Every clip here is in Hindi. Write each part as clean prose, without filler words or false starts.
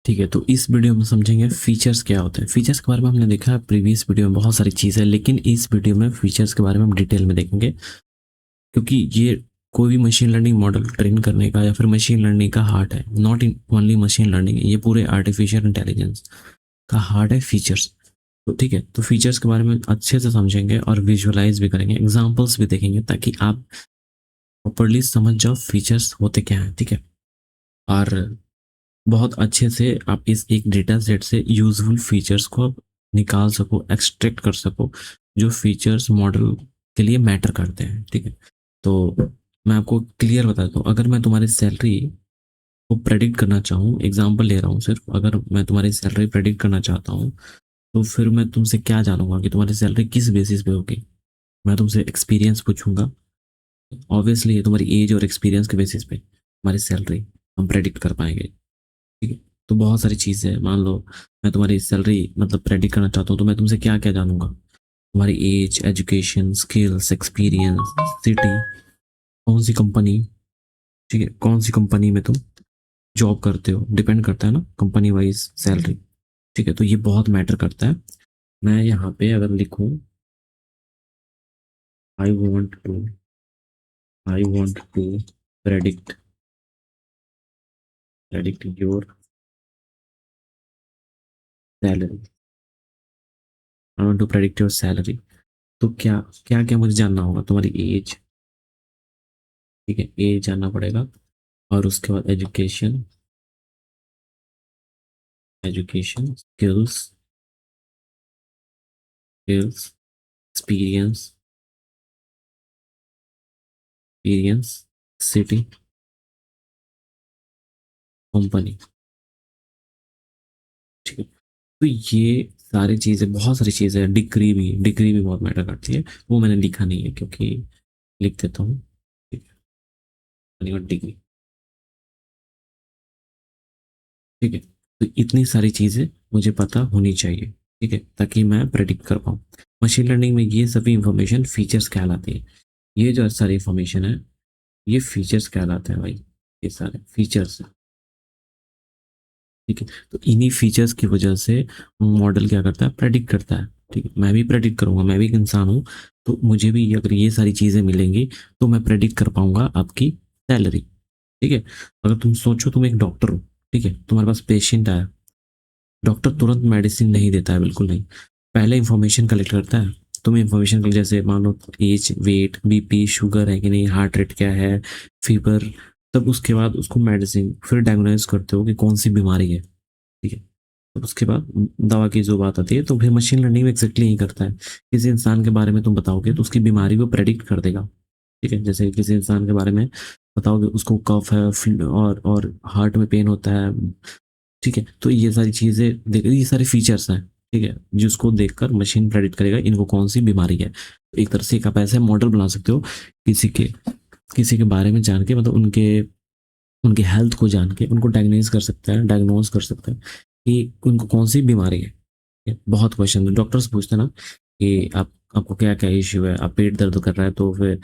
ठीक है, तो इस वीडियो में समझेंगे फीचर्स क्या होते हैं। फीचर्स के बारे में हमने देखा है प्रीवियस वीडियो में बहुत सारी चीज़ें, लेकिन इस वीडियो में फीचर्स के बारे में हम डिटेल में देखेंगे, क्योंकि ये कोई भी मशीन लर्निंग मॉडल ट्रेन करने का या फिर मशीन लर्निंग का हार्ट है। Not in only machine learning, ये पूरे आर्टिफिशियल इंटेलिजेंस का हार्ट है फीचर्स। तो ठीक है, तो फीचर्स के बारे में अच्छे से समझेंगे और विजुअलाइज भी करेंगे, एग्जाम्पल्स भी देखेंगे, ताकि आप प्रॉपरली समझ जाओ फीचर्स होते क्या हैं। ठीक है, और बहुत अच्छे से आप इस एक डेटा सेट से यूजफुल फीचर्स को आप निकाल सको, एक्सट्रैक्ट कर सको, जो फीचर्स मॉडल के लिए मैटर करते हैं। ठीक है, तो मैं आपको क्लियर बताता हूँ। अगर मैं तुम्हारी सैलरी को प्रेडिक्ट करना चाहूँ, एग्जांपल ले रहा हूँ सिर्फ, अगर मैं तुम्हारी सैलरी प्रेडिक्ट करना चाहता हूँ, तो फिर मैं तुमसे क्या जानूंगा कि तुम्हारी सैलरी किस बेसिस पे होगी। मैं तुमसे एक्सपीरियंस पूछूंगा। ऑब्वियसली ये तुम्हारी एज और एक्सपीरियंस के बेसिस पे हमारी सैलरी हम प्रेडिक्ट कर पाएंगे। ठीक है, तो बहुत सारी चीज़ें हैं। मान लो मैं तुम्हारी सैलरी मतलब प्रेडिक्ट करना चाहता हूँ, तो मैं तुमसे क्या क्या जानूंगा। तुम्हारी age, education, skills, experience, city, कौन सी कंपनी, ठीक है, कौन सी कंपनी में तुम जॉब करते हो, डिपेंड करता है ना कंपनी वाइज सैलरी। ठीक है, तो ये बहुत मैटर करता है। मैं यहाँ पे अगर लिखूँ I want to I want to predict predict your salary, I want to predict your salary, तो क्या क्या क्या मुझे जानना होगा। तुम्हारी एज, ठीक है, एज जानना पड़ेगा। और उसके बाद education, education, skills, skills, experience, experience, city, company. ठीक है, तो ये सारी चीज़ें, बहुत सारी चीज़ें हैं। डिग्री भी बहुत मैटर करती है। वो मैंने लिखा नहीं है, क्योंकि लिख देता हूँ। ठीक है, डिग्री। ठीक है, तो इतनी सारी चीज़ें मुझे पता होनी चाहिए। ठीक है, ताकि मैं प्रेडिक्ट कर पाऊँ। मशीन लर्निंग में ये सभी इंफॉर्मेशन फीचर्स कहलाती है। ये जो सारी इंफॉर्मेशन है, ये फीचर्स कहलाते हैं भाई। ये सारे फीचर्स। ठीक है, तो इन्हीं फीचर्स की वजह से मॉडल क्या करता है, प्रेडिक्ट करता है। ठीक है, मैं भी प्रेडिक्ट करूंगा, मैं भी एक इंसान हूँ। तो मुझे भी अगर ये सारी चीज़ें मिलेंगी, तो मैं प्रेडिक्ट कर पाऊंगा आपकी सैलरी। ठीक है, अगर तुम सोचो तुम एक डॉक्टर हो, ठीक है, तुम्हारे पास पेशेंट आया। डॉक्टर तुरंत मेडिसिन नहीं देता है, बिल्कुल नहीं। पहले इंफॉर्मेशन कलेक्ट करता है। तुम इंफॉर्मेशन कलेक्ट, जैसे मान लो एज, वेट, बीपी, शुगर है कि नहीं, हार्ट रेट क्या है, फीवर। तब उसके बाद उसको मेडिसिन, फिर डायग्नोज करते हो कि कौन सी बीमारी है। ठीक है, तो उसके बाद दवा की जो बात आती है, तो फिर मशीन लर्निंग में एक्जेक्टली यही करता है। किसी इंसान के बारे में तुम बताओगे तो उसकी बीमारी को प्रेडिक्ट कर देगा। ठीक है, जैसे किसी इंसान के बारे में बताओगे, उसको कफ है, और हार्ट में पेन होता है। ठीक है, तो ये सारी चीजें देख, ये सारे फीचर्स हैं। ठीक है, जिसको देखकर मशीन प्रेडिक्ट करेगा इनको कौन सी बीमारी है। एक तरह से एक आप ऐसे मॉडल बना सकते हो, किसी के किसी के बारे में जान के, मतलब उनके उनके हेल्थ को जान के उनको डायग्नोज कर सकता है कि उनको कौन सी बीमारी है। बहुत क्वेश्चन डॉक्टर्स पूछते हैं ना कि आपको क्या क्या इश्यू है, आप पेट दर्द कर रहा है, तो फिर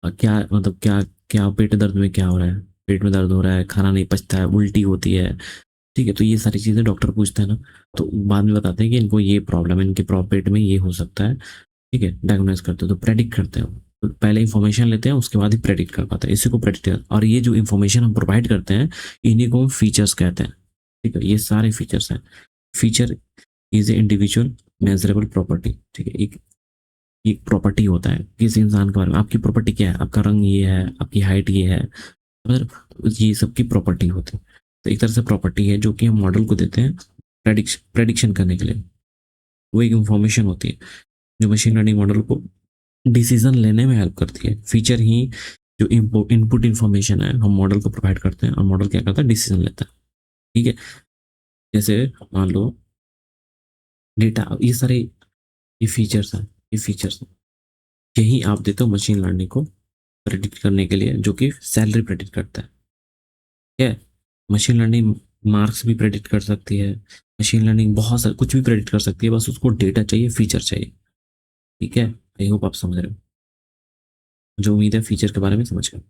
क्या मतलब क्या क्या पेट दर्द में क्या हो रहा है। पेट में दर्द हो रहा है, खाना नहीं पचता है, उल्टी होती है। ठीक है, तो ये सारी चीज़ें डॉक्टर पूछते हैं ना, तो बाद में बताते हैं कि इनको ये प्रॉब्लम है, इनके पेट में ये हो सकता है। ठीक है, डायग्नोज करते हो तो प्रेडिक्ट करते हो। तो पहले इंफॉर्मेशन लेते हैं, उसके बाद ही प्रेडिक्ट कर पाते हैं, इसी को प्रेडिक्ट। और ये जो इंफॉर्मेशन हम प्रोवाइड करते हैं, इन्हीं को हम फीचर्स कहते हैं। ठीक है, ये सारे फीचर्स हैं। Feature is a individual measurable property. ठीक है, एक एक प्रॉपर्टी होता है किसी इंसान के बारे में। आपकी प्रॉपर्टी क्या है, आपका रंग ये है, आपकी हाइट ये है, मतलब ये सब की प्रॉपर्टी होती है। तो एक तरह से प्रॉपर्टी है जो कि हम मॉडल को देते हैं प्रेडिक्शन करने के लिए। वो एक इंफॉर्मेशन होती है जो मशीन लर्निंग मॉडल को डिसीजन लेने में हेल्प करती है। फीचर ही जो इनपुट इंफॉर्मेशन है हम मॉडल को प्रोवाइड करते हैं, और मॉडल क्या करता है, डिसीजन लेता है। ठीक है, जैसे मान लो डेटा, ये सारे ये फीचर्स हैं, ये फीचर्स यही आप देते हो मशीन लर्निंग को प्रेडिक्ट करने के लिए, जो कि सैलरी प्रेडिक्ट करता है। ठीक है, मशीन लर्निंग मार्क्स भी प्रेडिक्ट कर सकती है। मशीन लर्निंग बहुत सारा कुछ भी प्रेडिक्ट कर सकती है, बस उसको डेटा चाहिए, फीचर चाहिए। ठीक है, आई होप आप समझ रहे हो। जो उम्मीद है फीचर के बारे में समझ गए।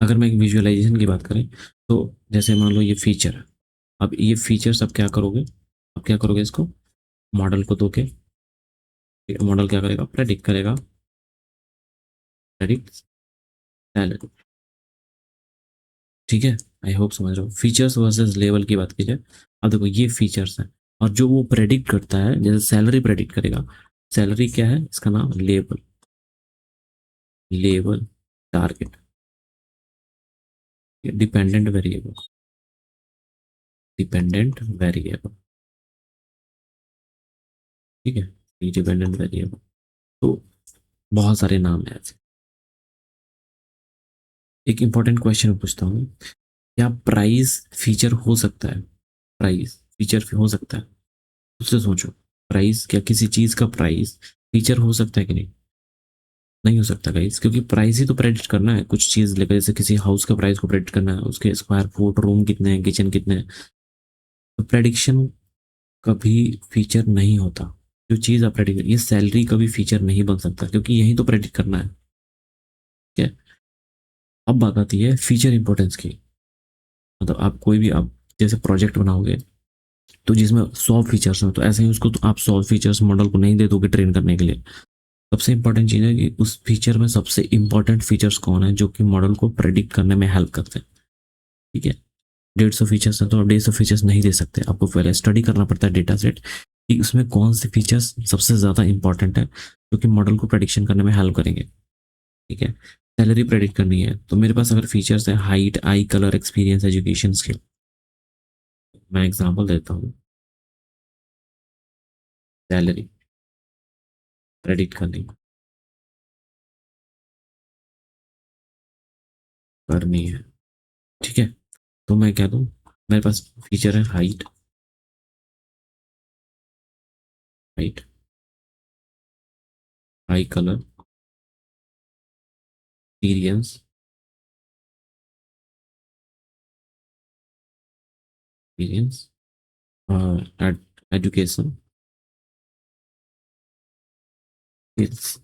अगर मैं एक विजुअलाइजेशन की बात करें, तो जैसे मान लो ये फीचर है, अब ये फीचर्स अब क्या करोगे, अब क्या करोगे, इसको मॉडल को दो के, मॉडल क्या करेगा, प्रेडिक्ट करेगा, प्रेडिक्ट सैलरी। ठीक है, आई होप समझ रहे हो, फीचर्स वर्सेस लेवल की बात की जाए। अब देखो ये फीचर्स है, और जो वो प्रेडिक्ट करता है, जैसे सैलरी प्रेडिक्ट करेगा, सैलरी क्या है, इसका नाम level, level target, dependent variable, dependent variable. ठीक है, ये डिपेंडेंट वेरिएबल। तो बहुत सारे नाम है ऐसे। एक इंपॉर्टेंट क्वेश्चन पूछता हूँ, क्या प्राइस फीचर हो सकता है, प्राइस फीचर हो सकता है, उससे सोचो, प्राइस क्या किसी चीज का प्राइस फीचर हो सकता है कि नहीं, नहीं हो सकता गाइस, क्योंकि प्राइस ही तो प्रेडिक्ट करना है कुछ चीज लेकर, जैसे किसी हाउस का प्राइस को प्रेडिक्ट करना है, उसके स्क्वायर फुट, रूम कितने हैं, किचन कितने हैं। तो प्रेडिक्शन कभी फीचर नहीं होता। जो चीज आप प्रेडिक्ट, ये सैलरी कभी फीचर नहीं बन सकता, क्योंकि यही तो प्रेडिक्ट करना है। ठीक है, अब बात आती है फीचर इंपॉर्टेंस की। मतलब आप कोई भी, आप जैसे प्रोजेक्ट बनाओगे, तो जिसमें 100 फीचर्स हैं, तो ऐसे ही उसको तो आप 100 फीचर्स मॉडल को नहीं दे दोगे ट्रेन करने के लिए। सबसे इंपॉर्टेंट चीज़ है कि उस फीचर में सबसे इंपॉर्टेंट फीचर्स कौन है जो कि मॉडल को प्रेडिक्ट करने में हेल्प करते हैं। ठीक है, 150 फीचर्स है तो आप 150 फीचर्स नहीं दे सकते, आपको पहले स्टडी करना पड़ता है डेटा सेट, कि उसमें कौन से फीचर्स सबसे ज़्यादा इंपॉर्टेंट है जो कि मॉडल को प्रेडिक्शन करने में हेल्प करेंगे। ठीक है, सैलरी प्रेडिक्ट करनी है तो मेरे पास अगर फीचर्स है हाइट, आई कलर, एक्सपीरियंस, एजुकेशन स्किल। मैं एग्जांपल देता हूँ, सैलरी प्रेडिक्ट करनी करनी है। ठीक है, तो मैं क्या दूँ, मेरे पास फीचर है हाइट, हाइट, आई colour, experience, experience, education skills.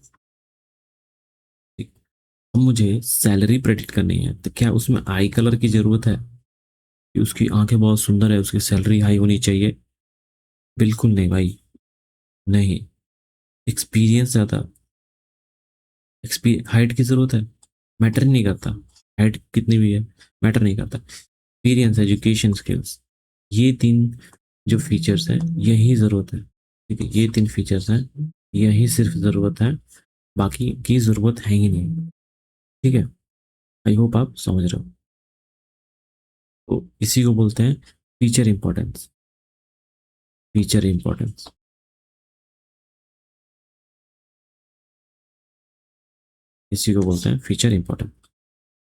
अब मुझे सैलरी प्रेडिक्ट करनी है, तो क्या उसमें आई कलर की जरूरत है कि उसकी आंखें बहुत सुंदर है, उसकी सैलरी हाई होनी चाहिए? बिल्कुल नहीं भाई, नहीं। एक्सपीरियंस ज्यादा, हाइट की जरूरत है, मैटर नहीं करता, हाइट कितनी भी है मैटर नहीं करता। एक्सपीरियंस, एजुकेशन, स्किल्स, ये तीन जो फीचर्स हैं, यही जरूरत है। ठीक है, ये तीन फीचर्स हैं, यही सिर्फ जरूरत है, बाकी की जरूरत है ही नहीं। ठीक है, आई होप आप समझ रहे हो। तो इसी को बोलते हैं फीचर इंपॉर्टेंस, फीचर इंपॉर्टेंस, इसी को बोलते हैं फीचर इंपॉर्टेंस।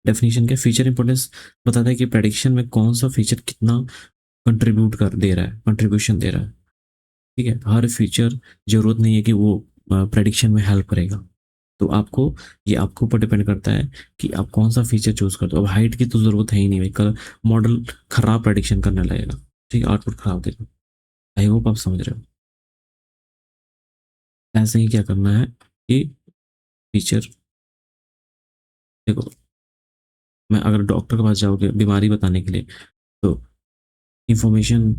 डेफिनेशन के फीचर इंपॉर्टेंस बताता है कि प्रेडिक्शन में कौन सा फीचर कितना कंट्रीब्यूट कर दे रहा है, कंट्रीब्यूशन दे रहा है। ठीक है, हर फीचर जरूरत नहीं है कि वो प्रेडिक्शन में हेल्प करेगा। तो आपको, ये आपके ऊपर डिपेंड करता है कि आप कौन सा फीचर चूज करते हो। अब हाइट की तो जरूरत है ही नहीं भाई, कल मॉडल खराब प्रेडिक्शन करने लगेगा, ठीक है, आउटपुट खराब देगा। आई होप आप समझ रहे हो। ऐसे ही क्या करना है कि फीचर, देखो, मैं अगर डॉक्टर के पास जाओगे बीमारी बताने के लिए, तो इंफॉर्मेशन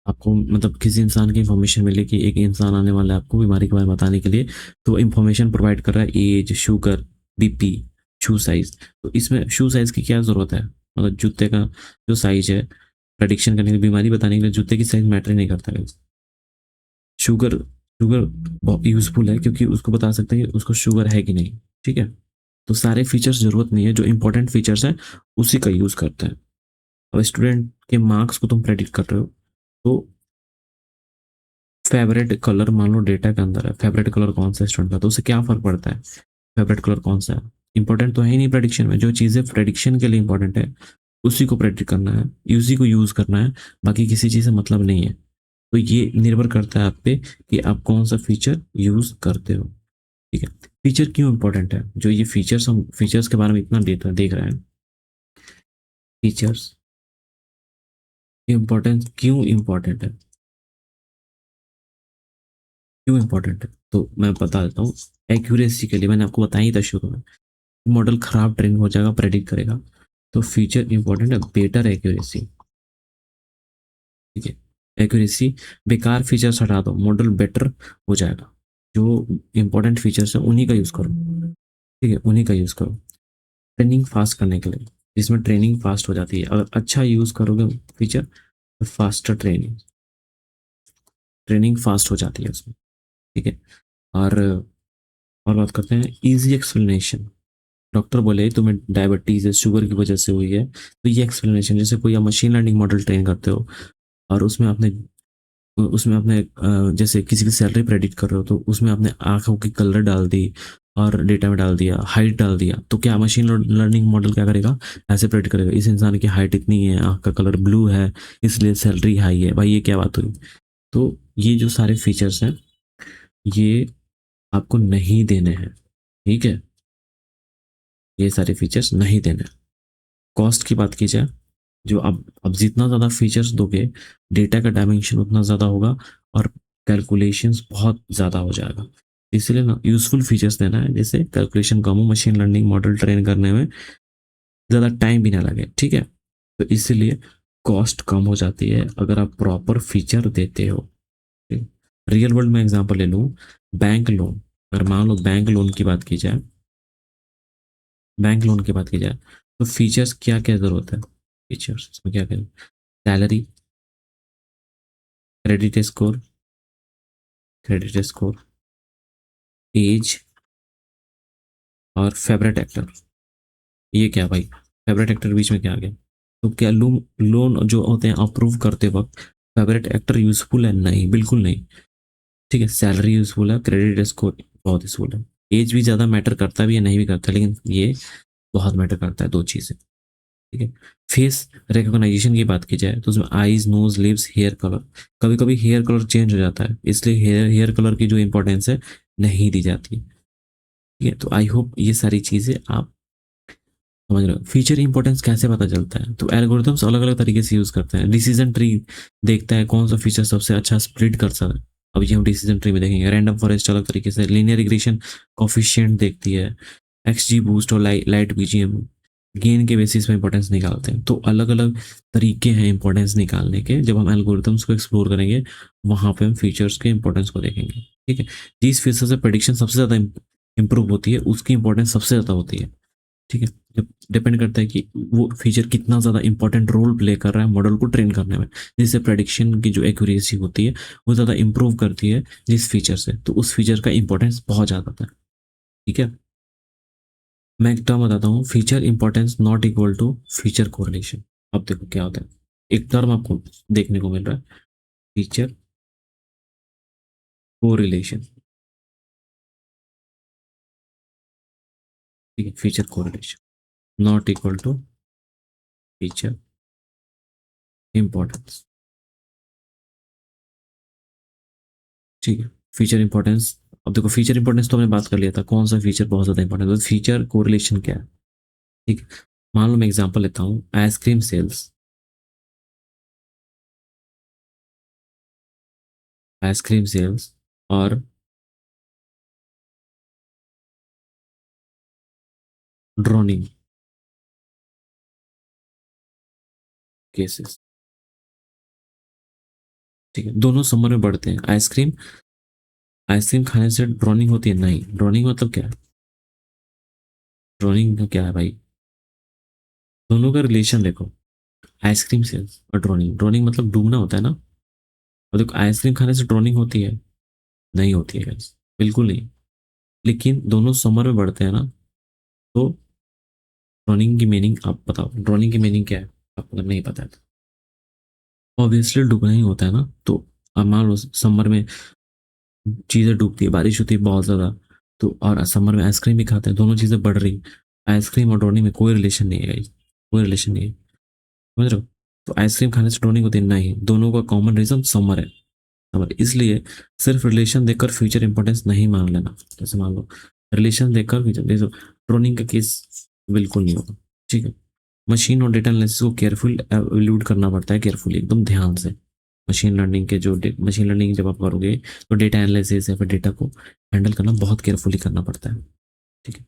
आपको, मतलब किसी इंसान की इंफॉर्मेशन मिले कि एक इंसान आने वाला है आपको बीमारी के बारे में बताने के लिए, तो इंफॉर्मेशन प्रोवाइड कर रहा है, age, sugar, BP, shoe size. तो इसमें शू साइज की क्या जरूरत है, मतलब जूते का जो साइज है, प्रडिक्शन करने के लिए, बीमारी बताने के लिए जूते की साइज मैटर ही नहीं करता है। शुगर, शुगर बहुत यूजफुल है क्योंकि उसको बता सकते हैं कि उसको शुगर है कि नहीं। ठीक है, तो सारे फीचर्स जरूरत नहीं है, जो इंपॉर्टेंट फीचर्स है उसी का यूज करते हैं। अब स्टूडेंट के मार्क्स को तुम प्रेडिक्ट कर रहे हो, तो फेवरेट कलर मान लो डेटा के अंदर है, फेवरेट कलर कौन सा स्टूडेंट का, तो उससे क्या फर्क पड़ता है, फेवरेट कलर कौन सा है, इंपॉर्टेंट तो है ही नहीं प्रेडिक्शन में। जो चीज़ें प्रेडिक्शन के लिए इंपॉर्टेंट है उसी को प्रेडिक्ट करना है, उसी को यूज करना है, बाकी किसी चीज़ से मतलब नहीं है। तो ये निर्भर करता है आप पे कि आप कौन सा फीचर यूज करते हो। ठीक है, फीचर क्यों इंपॉर्टेंट है, जो ये फीचर्स, हम फीचर्स के बारे में इतना डेटा देख रहे हैं, फीचर्स इंपॉर्टेंस क्यों इंपॉर्टेंट है, क्यों इंपॉर्टेंट है, तो मैं बता देता हूँ। एक्यूरेसी के लिए, मैंने आपको बताया ही था शुरू में, मॉडल खराब ट्रेन हो जाएगा, प्रेडिक्ट करेगा। तो फीचर इंपॉर्टेंट है, बेटर एक्यूरेसी। ठीक है, एक्यूरेसी, बेकार फीचर्स हटा दो, मॉडल बेटर हो जाएगा। जो इंपॉर्टेंट फीचर्स है उन्हीं का यूज करो। ठीक है, उन्हीं का यूज करो ट्रेनिंग फास्ट करने के लिए, जिसमें ट्रेनिंग फास्ट हो जाती है। अगर अच्छा यूज करोगे फीचर तो फास्टर ट्रेनिंग ट्रेनिंग फास्ट हो जाती है उसमें। ठीक है, और और बात करते हैं इजी एक्सप्लेनेशन। डॉक्टर बोले तुम्हें डायबिटीज है, शुगर की वजह से हुई है, तो ये एक्सप्लेनेशन, जैसे कोई आप मशीन लर्निंग मॉडल ट्रेन करते हो और उसमें आपने जैसे किसी की सैलरी प्रेडिक्ट कर रहे हो, तो उसमें आपने आंखों की कलर डाल दी और डेटा में डाल दिया, हाइट डाल दिया, तो क्या मशीन लर्निंग मॉडल क्या करेगा? ऐसे प्रेडिक्ट करेगा इस इंसान की हाइट इतनी है, आंख का कलर ब्लू है, इसलिए सैलरी हाई है। भाई ये क्या बात हुई? तो ये जो सारे फीचर्स हैं, ये आपको नहीं देने हैं। ठीक है, ये सारे फीचर्स नहीं देने हैं। कॉस्ट की बात की जाए, जो अब जितना ज़्यादा फीचर्स दोगे, डेटा का डायमेंशन उतना ज़्यादा होगा और कैलकुलेशंस बहुत ज़्यादा हो जाएगा। इसलिए ना यूजफुल फीचर्स देना है, जैसे कैलकुलेशन कम हो, मशीन लर्निंग मॉडल ट्रेन करने में ज़्यादा टाइम भी ना लगे। ठीक है, तो इसीलिए कॉस्ट कम हो जाती है अगर आप प्रॉपर फीचर देते हो। रियल वर्ल्ड में एग्जांपल ले लूँ, बैंक लोन। अगर मान लो बैंक लोन की बात की जाए, बैंक लोन की बात की जाए, तो फीचर्स क्या क्या जरूरत है? फीचर्स इसमें क्या क्या? Salary, credit score, credit score, age, और फेवरेट एक्टर। ये क्या भाई, फेवरेट एक्टर बीच में क्या आ गया? तो क्या लोन लोन जो होते हैं अप्रूव करते वक्त फेवरेट एक्टर यूजफुल है? नहीं, बिल्कुल नहीं। ठीक है, सैलरी यूजफुल है, क्रेडिट स्कोर बहुत यूजफुल है, एज भी ज़्यादा मैटर करता भी है, नहीं भी करता, लेकिन ये बहुत मैटर करता है, दो चीज़ें। ठीक है, फेस रिकॉग्नाइजेशन की बात की जाए तो उसमें eyes, nose, lips, hair colour. कभी कभी हेयर कलर चेंज हो जाता है, इसलिए हेयर कलर की जो इंपॉर्टेंस है नहीं दी जाती। ठीक है, तो आई होप ये सारी चीज़ें आप समझ रहे हो। फीचर इंपॉर्टेंस कैसे पता चलता है? तो एल्गोरिथम्स अलग अलग तरीके से यूज करते हैं। डिसीजन ट्री देखता है कौन सा फीचर सबसे अच्छा स्प्लिट कर सकता है। अब ये हम डिसीजन ट्री में देखेंगे। रैंडम फॉरेस्ट अलग तरीके से, लीनियर रिग्रेशन कॉफिशिएंट देखती है, एक्सजी बूस्ट और लाइट बीजीएम गेन के बेसिस पे इंपॉर्टेंस निकालते हैं। तो अलग अलग तरीके हैं इंपॉर्टेंस निकालने के। जब हम एल्गोरिथम्स को एक्सप्लोर करेंगे, वहां पे हम फीचर्स के इंपॉर्टेंस को देखेंगे। ठीक है, जिस फीचर से प्रेडिक्शन सबसे ज्यादा इंप्रूव होती है, उसकी इंपॉर्टेंस सबसे ज्यादा होती है। ठीक है, जब डिपेंड करता है कि वो फीचर कितना ज़्यादा इंपॉर्टेंट रोल प्ले कर रहा है मॉडल को ट्रेन करने में, जिससे प्रेडिक्शन की जो एक्यूरेसी होती है वो ज़्यादा इंप्रूव करती है जिस फीचर से, तो उस फीचर का इंपॉर्टेंस बहुत ज़्यादा होता है। ठीक है, मैं एक टर्म बताता हूँ, feature importance not equal to feature correlation. अब देखो क्या होता है, एक टर्म आपको देखने को मिल रहा है, फीचर कोरिलेशन। ठीक है, feature correlation not equal to feature importance. ठीक है, फीचर इंपॉर्टेंस। अब देखो फीचर इंपॉर्टेंस तो हमने बात कर लिया था, कौन सा फीचर बहुत ज्यादा इंपॉर्टेंट है, तो फीचर कोरिलेशन क्या है? ठीक है, मान लो मैं एग्जांपल लेता हूँ, आइसक्रीम सेल्स, आइसक्रीम सेल्स और ड्रोनिंग केसेस। ठीक है, दोनों समर में बढ़ते हैं। आइसक्रीम आइसक्रीम खाने से ड्रोनिंग होती है? नहीं। ड्रोनिंग मतलब क्या है? ड्रोनिंग का क्या है भाई? दोनों का रिलेशन देखो, आइसक्रीम सेल्स और ड्रोनिंग। ड्रोनिंग मतलब डूबना होता है ना। और देखो आइसक्रीम खाने से ड्रोनिंग होती है? नहीं होती है guys, बिल्कुल नहीं। लेकिन दोनों समर में बढ़ते हैं ना, तो ड्रोनिंग की मीनिंग आप बताओ, ड्रोनिंग की मीनिंग क्या है? आपको अगर नहीं पता है तो ऑब्वियसली डूबना ही होता है ना। तो अब मान लो समर में चीज़ें डूबती है, बारिश होती है बहुत ज़्यादा, तो और समर में आइसक्रीम भी खाते हैं, दोनों चीज़ें बढ़ रही। आइसक्रीम और ड्रोनिंग में कोई रिलेशन नहीं है guys, कोई रिलेशन नहीं है। समझ रहे हो? तो आइसक्रीम खाने से ड्रोनिंग होती है? नहीं, दोनों का कॉमन रीजन समर है। समर, इसलिए सिर्फ रिलेशन देखकर फ्यूचर इंपॉर्टेंस नहीं मान लेना। जैसे मान लो रिलेशन देखकर फ्यूचर, जैसे ड्रोनिंग का केस बिल्कुल नहीं होगा। ठीक है, मशीन और डेटा एनालिसिस को केयरफुल एवल्यूट करना पड़ता है, केयरफुली एकदम ध्यान से। मशीन लर्निंग के जो मशीन लर्निंग जब आप करोगे, तो डेटा एनालिसिस या फिर डेटा को हैंडल करना बहुत केयरफुली करना पड़ता है। ठीक है,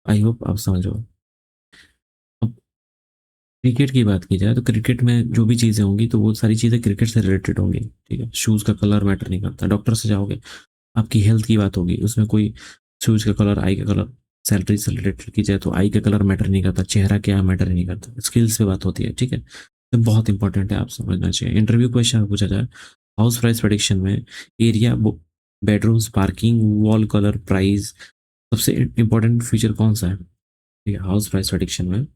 आई होप आप समझ रहे हो। अब क्रिकेट की बात की जाए तो क्रिकेट में जो भी चीज़ें होंगी तो वो सारी चीज़ें क्रिकेट से रिलेटेड होंगी। ठीक है, शूज़ का कलर मैटर नहीं करता। डॉक्टर से जाओगे, आपकी हेल्थ की बात होगी, उसमें कोई शूज़ का कलर, आई का कलर, सैलरी से रिलेटेड की जाए तो आई का कलर मैटर नहीं करता, चेहरा क्या मैटर नहीं करता, स्किल्स पे बात होती है। ठीक है, तो बहुत इंपॉर्टेंट है, आप समझना चाहिए। इंटरव्यू क्वेश्चन पूछा जाए, हाउस प्राइस प्रेडिक्शन में area, bedrooms, parking, wall colour, price, सबसे इंपॉर्टेंट फीचर कौन सा है? ठीक है, हाउस प्राइस प्रेडिक्शन में,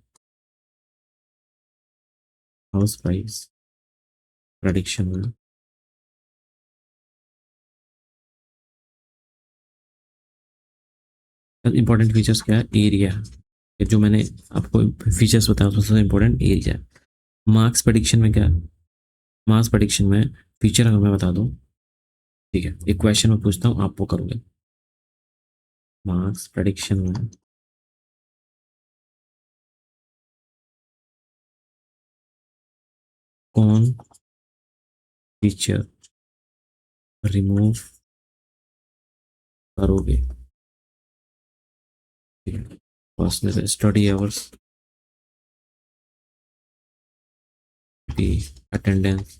हाउस प्राइस प्रेडिक्शन में इंपॉर्टेंट फीचर्स क्या है? एरिया, जो मैंने आपको फीचर्स बताया उसमें सबसे इंपॉर्टेंट एरिया है। मार्क्स प्रेडिक्शन में क्या है? मार्क्स प्रेडिक्शन में फीचर अगर मैं बता दूं, ठीक है, एक क्वेश्चन मैं पूछता हूँ, आप वो करोगे। मार्क्स प्रेडिक्शन में कौन फीचर रिमूव करोगे? ठीक है, फर्स्ट में स्टडी आवर्स, बी अटेंडेंस,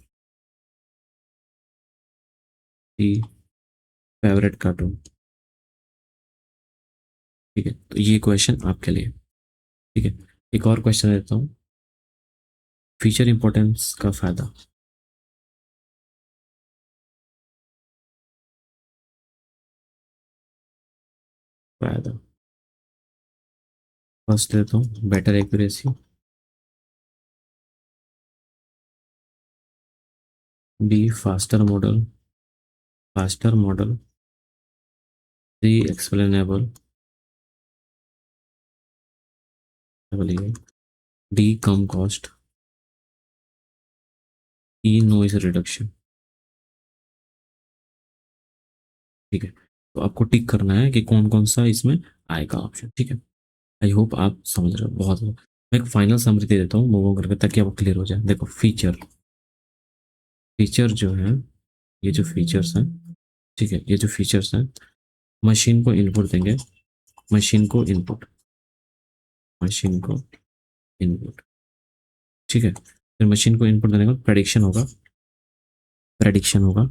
सी फेवरेट कार्टून। ठीक है, तो ये क्वेश्चन आपके लिए। ठीक है, एक और क्वेश्चन देता हूँ, फीचर इंपॉर्टेंस का फायदा। फायदा फर्स्ट देता हूँ, better accuracy, B faster model, C explainable, बोलिए, डी कम कॉस्ट, ई नॉइस रिडक्शन। ठीक है, तो आपको टिक करना है कि कौन कौन सा इसमें आएगा ऑप्शन। ठीक है, आई होप आप समझ रहे हो। बहुत मैं एक फाइनल समरी दे देता हूँ मूव करके, ताकि आपको क्लियर हो जाए। देखो, फीचर फीचर जो है, ये जो फीचर्स हैं, ठीक है, ये जो फीचर्स हैं, मशीन को इनपुट देंगे, मशीन को इनपुट, मशीन को इनपुट। ठीक है, फिर मशीन को इनपुट देने का प्रेडिक्शन होगा, प्रेडिक्शन होगा,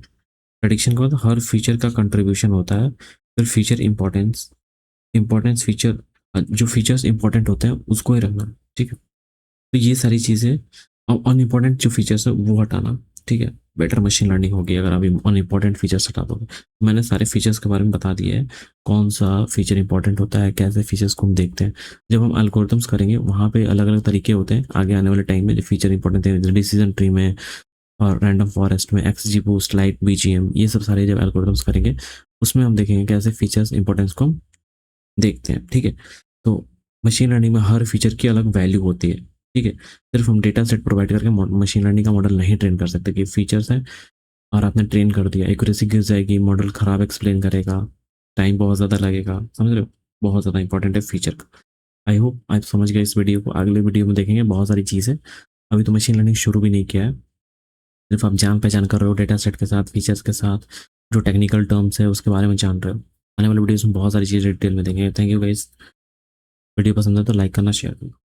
प्रेडिक्शन का मतलब हर फीचर का कंट्रीब्यूशन होता है। फिर फीचर इंपॉर्टेंस, इंपॉर्टेंस फीचर, जो फीचर्स इंपॉर्टेंट होते हैं उसको ही रखना। ठीक है, तो ये सारी चीज़ें, अब अनइम्पॉर्टेंट जो फीचर्स है वो हटाना। ठीक है, बेटर मशीन लर्निंग होगी अगर अभी अनइम्पॉर्टेंट फीचर्स हटा दोगे। मैंने सारे फीचर्स के बारे में बता दिए हैं, कौन सा फीचर इंपॉर्टेंट होता है, कैसे फीचर्स को हम देखते हैं। जब हम एल्गोरिथम्स करेंगे वहाँ पे अलग अलग तरीके होते हैं, आगे आने वाले टाइम में जो फीचर इंपॉर्टेंट है, डिसीजन ट्री में और रैंडम फॉरेस्ट में, एक्स जी बूस्ट, लाइट, बीजीएम, ये सब सारे जब एल्गोरिथम्स करेंगे उसमें हम देखेंगे कैसे फीचर्स इंपॉर्टेंस को हम देखते हैं। ठीक है, तो मशीन लर्निंग में हर फीचर की अलग वैल्यू होती है। ठीक है, सिर्फ हम डेटा सेट प्रोवाइड करके मशीन लर्निंग का मॉडल नहीं ट्रेन कर सकते कि फीचर्स हैं और आपने ट्रेन कर दिया, एक्यूरेसी गिर जाएगी, मॉडल खराब एक्सप्लेन करेगा, टाइम बहुत ज़्यादा लगेगा। समझ रहे हो, बहुत ज़्यादा इंपॉर्टेंट है फीचर का। आई होप आप समझ गए इस वीडियो को। अगले वीडियो में देखेंगे बहुत सारी चीज़ें। अभी तो मशीन लर्निंग शुरू भी नहीं किया है, सिर्फ आप जान पहचान कर रहे हो डेटा सेट के साथ, फीचर्स के साथ, जो टेक्निकल टर्म्स है उसके बारे में जान रहे हो। आने वाले वीडियोस में बहुत सारी चीज़ें डिटेल में देंगे। थैंक यू गाइस, वीडियो पसंद है तो लाइक करना, शेयर करना।